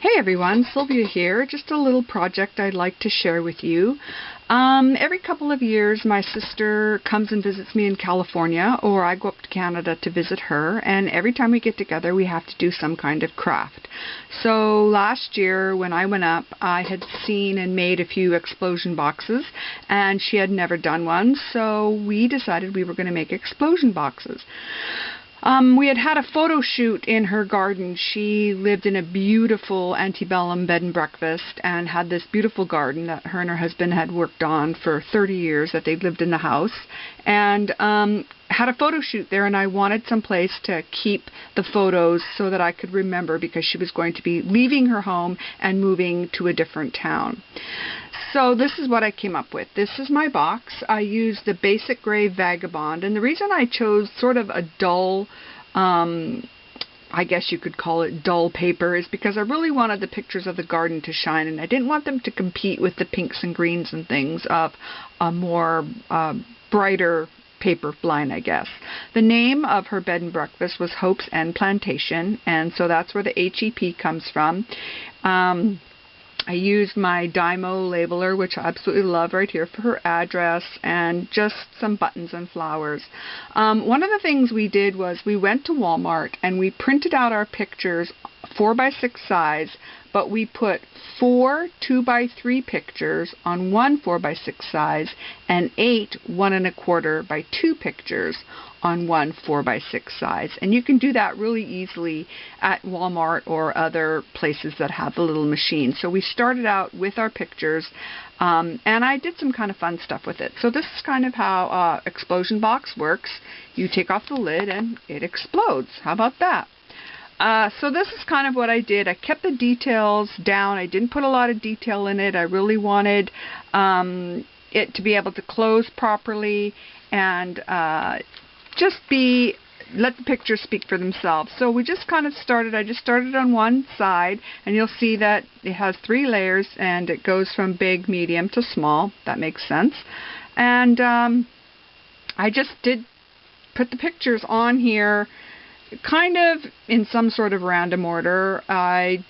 Hey everyone, Sylvia here. Just a little project I'd like to share with you. Every couple of years my sister comes and visits me in California, or I go up to Canada to visit her, and every time we get together we have to do some kind of craft. So last year when I went up, I had seen and made a few explosion boxes, and she had never done one, so we decided we were going to make explosion boxes. We had a photo shoot in her garden. She lived in a beautiful antebellum bed and breakfast and had this beautiful garden that her and her husband had worked on for 30 years that they'd lived in the house, and had a photo shoot there, and I wanted some place to keep the photos so that I could remember, because she was going to be leaving her home and moving to a different town. So this is what I came up with. This is my box. I used the Basic Gray Vagabond, and the reason I chose sort of a dull, I guess you could call it dull paper, is because I really wanted the pictures of the garden to shine, and I didn't want them to compete with the pinks and greens and things of a more brighter paper line, I guess. The name of her bed and breakfast was Hope's End Plantation, and so that's where the HEP comes from. I used my Dymo labeler, which I absolutely love, right here for her address, and just some buttons and flowers. One of the things we did was we went to Walmart and we printed out our pictures 4x6 size, but we put 4 2x3 pictures on one 4x6 size and 8 1 1/4 by 2 pictures on one 4x6 size. And you can do that really easily at Walmart or other places that have the little machine. So we started out with our pictures, and I did some kind of fun stuff with it. So this is kind of how Explosion Box works. You take off the lid and it explodes. How about that? So this is kind of what I did. I kept the details down. I didn't put a lot of detail in it. I really wanted it to be able to close properly and just let the pictures speak for themselves. So we just kind of started, I just started on one side, and you'll see that it has 3 layers, and it goes from big, medium to small. That makes sense. And I just did put the pictures on here kind of in some sort of random order. I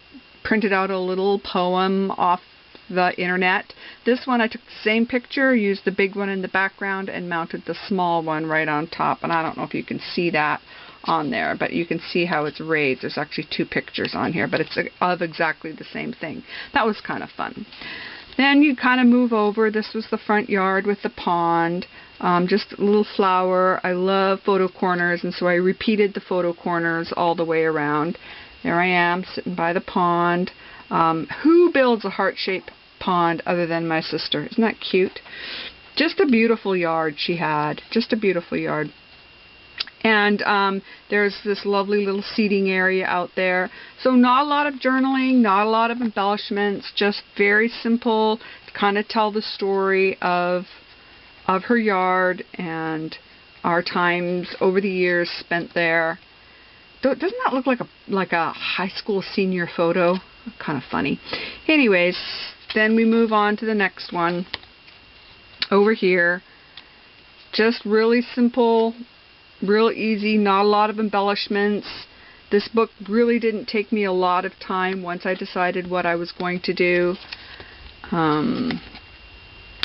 printed out a little poem off the internet. This one I took the same picture, used the big one in the background, and mounted the small one right on top. And I don't know if you can see that on there, but you can see how it's raised. There's actually 2 pictures on here, but it's of exactly the same thing. That was kind of fun. Then you kind of move over. This was the front yard with the pond. Just a little flower. I love photo corners, and so I repeated the photo corners all the way around. There I am, sitting by the pond. Who builds a heart-shaped pond other than my sister? Isn't that cute? Just a beautiful yard she had. Just a beautiful yard. And there's this lovely little seating area out there. So not a lot of journaling, not a lot of embellishments, just very simple to kind of tell the story of her yard and our times over the years spent there. Doesn't that look like a high school senior photo? Kind of funny. Anyways, then we move on to the next one. Over here, just really simple, real easy, not a lot of embellishments. This book really didn't take me a lot of time once I decided what I was going to do.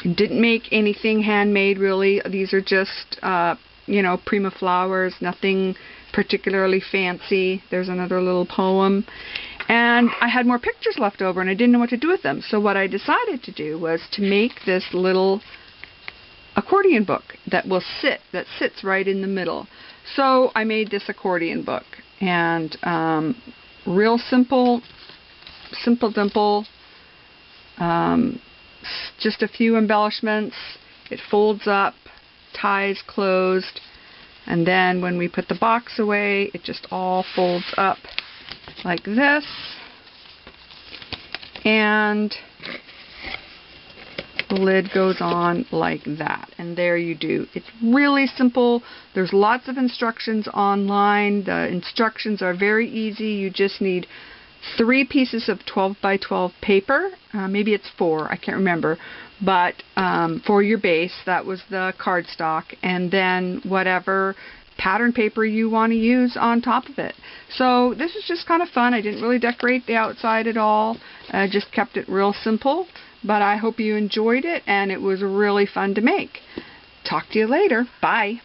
Didn't make anything handmade really. These are just Prima flowers, nothing particularly fancy. There's another little poem. And I had more pictures left over, and I didn't know what to do with them. So what I decided to do was to make this little accordion book that sits right in the middle. So I made this accordion book, and real simple, dimple. Just a few embellishments. It folds up, ties closed, and then when we put the box away, it just all folds up like this, and the lid goes on like that, and there you do. It's really simple. There's lots of instructions online. The instructions are very easy. You just need 3 pieces of 12x12 paper. Maybe it's 4, I can't remember. But for your base, that was the cardstock, and then whatever pattern paper you want to use on top of it. So this is just kind of fun. I didn't really decorate the outside at all. I just kept it real simple. But I hope you enjoyed it, and it was really fun to make. Talk to you later. Bye.